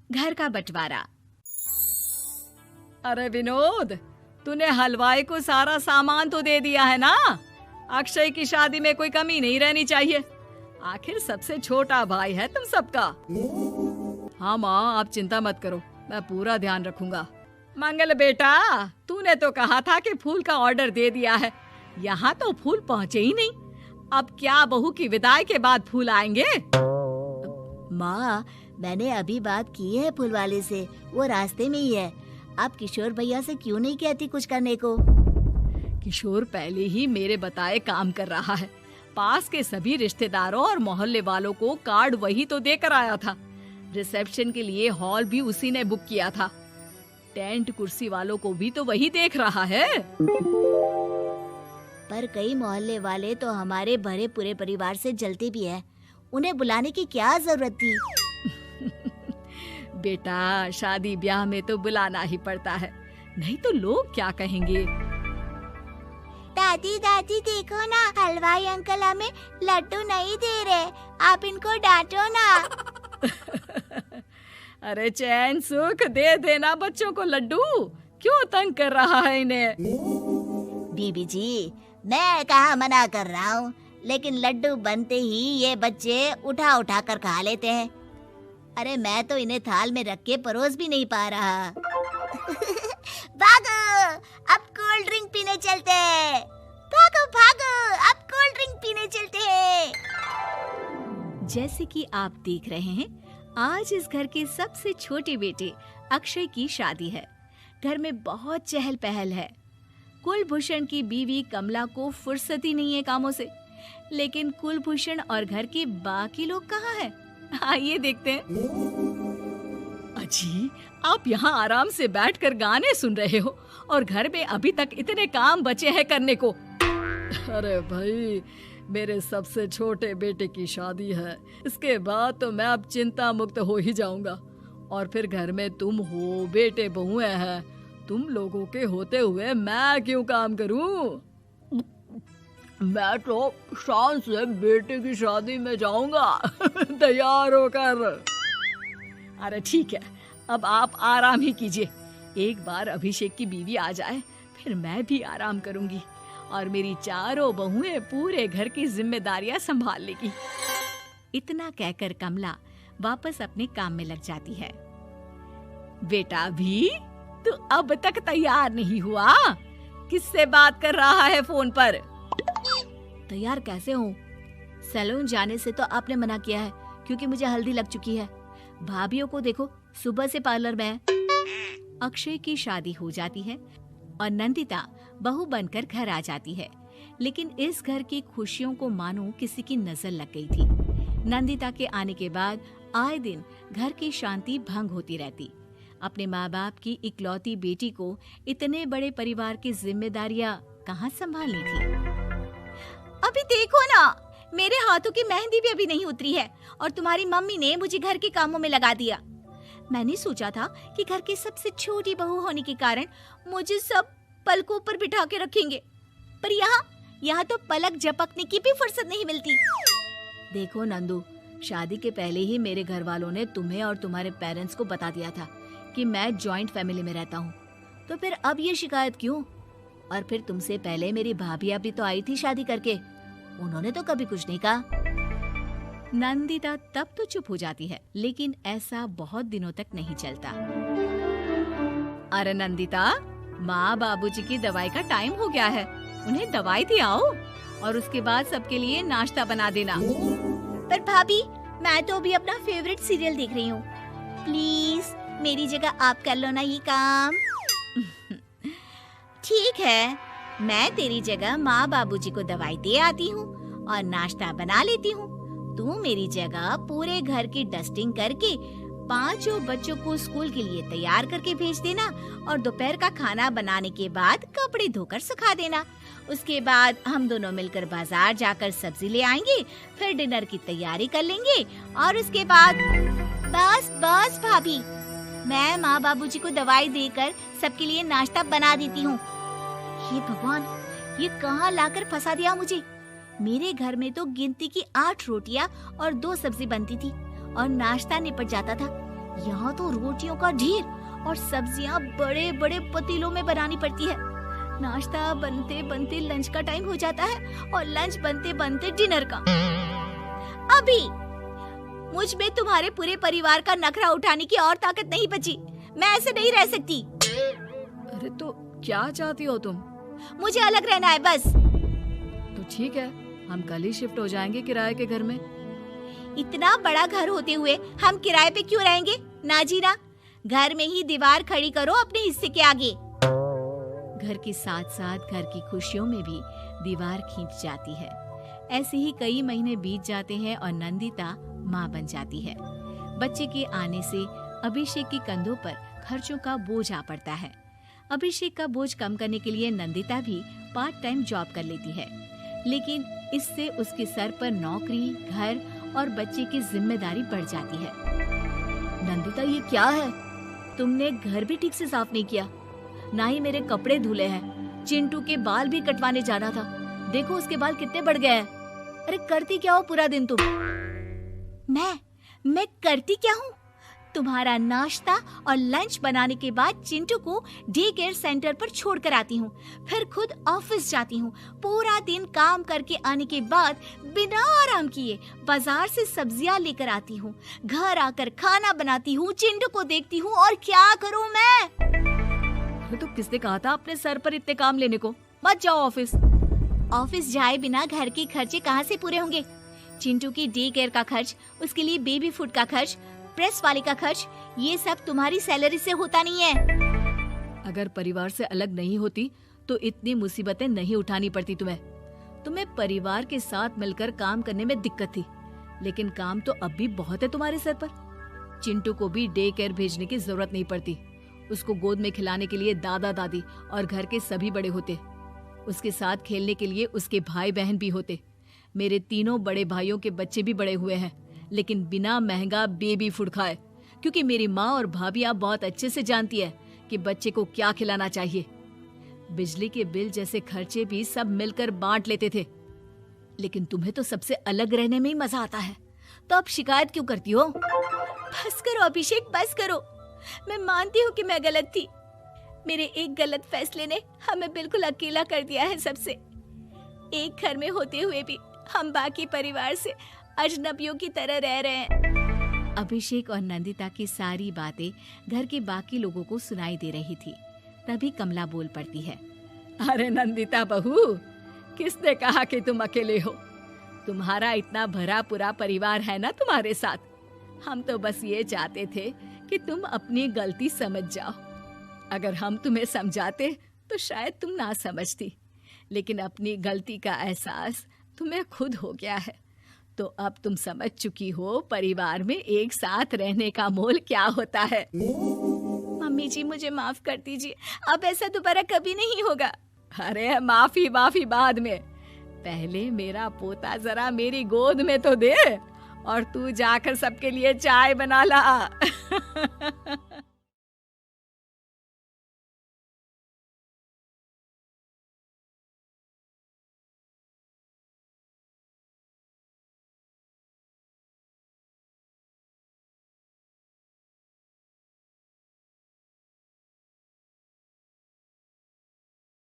घर का बंटवारा। अरे विनोद, तूने हलवाई को सारा सामान तो दे दिया है ना? अक्षय की शादी में कोई कमी नहीं रहनी चाहिए। आखिर सबसे छोटा भाई है तुम सबका। हाँ माँ, आप चिंता मत करो, मैं पूरा ध्यान रखूंगा। मंगल बेटा, तूने तो कहा था कि फूल का ऑर्डर दे दिया है, यहाँ तो फूल पहुँचे ही नहीं। अब क्या बहू की विदाई के बाद फूल आएंगे? माँ, मैंने अभी बात की है फूल वाले से, वो रास्ते में ही है। आप किशोर भैया से क्यों नहीं कहती कुछ करने को? किशोर पहले ही मेरे बताए काम कर रहा है। पास के सभी रिश्तेदारों और मोहल्ले वालों को कार्ड वही तो देकर आया था। रिसेप्शन के लिए हॉल भी उसी ने बुक किया था। टेंट कुर्सी वालों को भी तो वही देख रहा है। पर कई मोहल्ले वाले तो हमारे भरे पूरे परिवार से जलते भी हैं। उन्हें बुलाने की क्या जरूरत थी? बेटा, शादी ब्याह में तो बुलाना ही पड़ता है, नहीं तो लोग क्या कहेंगे। दादी दादी देखो ना, हलवाई अंकल हमें लड्डू नहीं दे रहे, आप इनको डांटो ना। अरे चैन सुख दे देना बच्चों को लड्डू, क्यों तंग कर रहा है इन्हें? बीबी जी, मैं कहाँ मना कर रहा हूँ, लेकिन लड्डू बनते ही ये बच्चे उठा उठा कर खा लेते हैं। अरे मैं तो इन्हें थाल में रख के परोस भी नहीं पा रहा। भागो, अब कोल्ड ड्रिंक पीने चलते हैं। भागो भागो, अब कोल्ड ड्रिंक पीने चलते हैं। जैसे कि आप देख रहे हैं, आज इस घर के सबसे छोटे बेटे अक्षय की शादी है। घर में बहुत चहल पहल है। कुलभूषण की बीवी कमला को फुर्सत ही नहीं है कामों से, लेकिन कुलभूषण और घर के बाकी लोग कहाँ हैं? आइए देखते हैं। अजी, आप यहाँ आराम से बैठकर गाने सुन रहे हो और घर में अभी तक इतने काम बचे हैं करने को। अरे भाई, मेरे सबसे छोटे बेटे की शादी है, इसके बाद तो मैं अब चिंता मुक्त हो ही जाऊंगा। और फिर घर में तुम हो, बेटे बहुएं हैं, तुम लोगों के होते हुए मैं क्यों काम करूं? मैं तो शान से बेटे की शादी में जाऊंगा तैयार होकर। अरे ठीक है, अब आप आराम ही कीजिए। एक बार अभिषेक की बीवी आ जाए, फिर मैं भी आराम करूंगी और मेरी चारों बहुएं पूरे घर की जिम्मेदारियां संभाल लेगी। इतना कहकर कमला वापस अपने काम में लग जाती है। बेटा भी, तू अब तक तैयार नहीं हुआ? किससे बात कर रहा है फोन पर? तैयार कैसे हूँ? सैलून जाने से तो आपने मना किया है, क्योंकि मुझे हल्दी लग चुकी है। भाभीयों को देखो, सुबह से पार्लर में है। अक्षय की शादी हो जाती है और नंदिता बहू बनकर घर आ जाती है, लेकिन इस घर की खुशियों को मानो किसी की नजर लग गई थी। नंदिता के आने के बाद आए दिन घर की शांति भंग होती रहती। अपने माँ बाप की इकलौती बेटी को इतने बड़े परिवार की जिम्मेदारियां कहाँ संभालनी थी? अभी देखो ना, मेरे हाथों की मेहंदी भी अभी नहीं उतरी है और तुम्हारी मम्मी ने मुझे घर के कामों में लगा दिया। मैंने सोचा था कि घर की सबसे छोटी बहू होने के कारण मुझे सब पलकों पर बिठा के रखेंगे, पर यहाँ तो पलक झपकने की भी फुर्सत नहीं मिलती। देखो नंदू, शादी के पहले ही मेरे घर वालों ने तुम्हें और तुम्हारे पेरेंट्स को बता दिया था कि मैं जॉइंट फैमिली में रहता हूँ, तो फिर अब ये शिकायत क्यों? और फिर तुमसे पहले मेरी भाभियां भी तो आई थी शादी करके, उन्होंने तो कभी कुछ नहीं कहा। नंदिता तब तो चुप हो जाती है, लेकिन ऐसा बहुत दिनों तक नहीं चलता। अरे नंदिता, माँ बाबूजी की दवाई का टाइम हो गया है, उन्हें दवाई दे आओ और उसके बाद सबके लिए नाश्ता बना देना। पर भाभी, मैं तो अभी अपना फेवरेट सीरियल देख रही हूँ। प्लीज मेरी जगह आप कर लो ना ये काम। ठीक है, मैं तेरी जगह माँ बाबूजी को दवाई दे आती हूँ और नाश्ता बना लेती हूँ। तू मेरी जगह पूरे घर की डस्टिंग करके 5 बच्चों को स्कूल के लिए तैयार करके भेज देना और दोपहर का खाना बनाने के बाद कपड़े धोकर सुखा देना। उसके बाद हम दोनों मिलकर बाजार जाकर सब्जी ले आएंगे, फिर डिनर की तैयारी कर लेंगे और उसके बाद बस भाभी, मैं माँ बाबूजी को दवाई देकर सबके लिए नाश्ता बना देती हूँ। हे भगवान, ये कहाँ लाकर फंसा दिया मुझे। मेरे घर में तो गिनती की 8 रोटियां और 2 सब्जी बनती थी और नाश्ता निपट जाता था, यहाँ तो रोटियों का ढेर और सब्जियाँ बड़े बड़े पतीलों में बनानी पड़ती है। नाश्ता बनते बनते लंच का टाइम हो जाता है और लंच बनते बनते डिनर का। अभी मुझ में तुम्हारे पूरे परिवार का नखरा उठाने की और ताकत नहीं बची। मैं ऐसे नहीं रह सकती। अरे तो क्या चाहती हो तुम? मुझे अलग रहना है बस। तो ठीक है, हम कल ही शिफ्ट हो जाएंगे किराए के घर में। इतना बड़ा घर होते हुए हम किराए पे क्यों रहेंगे? ना जी ना, घर में ही दीवार खड़ी करो अपने हिस्से के आगे। घर के साथ साथ घर की खुशियों में भी दीवार खींच जाती है। ऐसे ही कई महीने बीत जाते हैं और नंदिता माँ बन जाती है। बच्चे के आने से अभिषेक के कंधों पर खर्चों का बोझ आ पड़ता है। अभिषेक का बोझ कम करने के लिए नंदिता भी पार्ट टाइम जॉब कर लेती है, लेकिन इससे उसके सर पर नौकरी, घर और बच्चे की जिम्मेदारी बढ़ जाती है। नंदिता, ये क्या है? तुमने घर भी ठीक से साफ नहीं किया, ना ही मेरे कपड़े धुले हैं। चिंटू के बाल भी कटवाने जाना था, देखो उसके बाल कितने बढ़ गए हैं। अरे करती क्या हो पूरा दिन तुम? मैं करती क्या हूँ? तुम्हारा नाश्ता और लंच बनाने के बाद चिंटू को डे केयर सेंटर पर छोड़कर आती हूँ, फिर खुद ऑफिस जाती हूँ। पूरा दिन काम करके आने के बाद बिना आराम किए बाजार से सब्जियाँ लेकर आती हूँ, घर आकर खाना बनाती हूँ, चिंटू को देखती हूँ, और क्या करूँ मैं? तो किसने कहा था अपने सर पर इतने काम लेने को? मत जाओ ऑफिस। ऑफिस जाए बिना घर के खर्चे कहाँ से पूरे होंगे? चिंटू की डे केयर का खर्च, उसके लिए बेबी फूड का खर्च, प्रेस वाले का खर्च, ये सब तुम्हारी सैलरी से होता नहीं है। अगर परिवार से अलग नहीं होती तो इतनी मुसीबतें नहीं उठानी पड़ती तुम्हें परिवार के साथ मिलकर काम करने में दिक्कत थी, लेकिन काम तो अब भी बहुत है तुम्हारे सर पर। चिंटू को भी डे केयर भेजने की जरूरत नहीं पड़ती। उसको गोद में खिलाने के लिए दादा दादी और घर के सभी बड़े होते। उसके साथ खेलने के लिए उसके भाई बहन भी होते। मेरे तीनों बड़े भाइयों के बच्चे भी बड़े हुए हैं, लेकिन बिना महंगा बेबी फूड खाए, क्योंकि मेरी माँ और भाभियाँ बहुत अच्छे से जानती है कि बच्चे को क्या खिलाना चाहिए। बिजली के बिल जैसे खर्चे भी सब मिलकर बांट लेते थे, लेकिन तुम्हें तो सबसे अलग रहने में ही मजा आता है, तो अब शिकायत क्यों करती हो? बस करो अभिषेक, बस करो। मैं मानती हूँ कि मैं गलत थी। मेरे एक गलत फैसले ने हमें बिल्कुल अकेला कर दिया है सबसे। एक घर में होते हुए भी हम बाकी परिवार से अजनबियों की तरह रह रहे हैं। अभिषेक और नंदिता की सारी बातें घर के बाकी लोगों को सुनाई दे रही थी। तभी कमला बोल पड़ती है। अरे नंदिता बहू, किसने कहा कि तुम अकेले हो? तुम्हारा इतना भरा पूरा परिवार है ना तुम्हारे साथ। हम तो बस ये चाहते थे कि तुम अपनी गलती समझ जाओ। अगर हम तुम्हें समझाते तो शायद तुम ना समझती, लेकिन अपनी गलती का एहसास तुम्हें खुद हो गया है, तो अब तुम समझ चुकी हो परिवार में एक साथ रहने का मोल क्या होता है। मम्मी जी, मुझे माफ कर दीजिए, अब ऐसा दोबारा कभी नहीं होगा। अरे माफी बाद में, पहले मेरा पोता जरा मेरी गोद में तो दे, और तू जाकर सबके लिए चाय बना ला।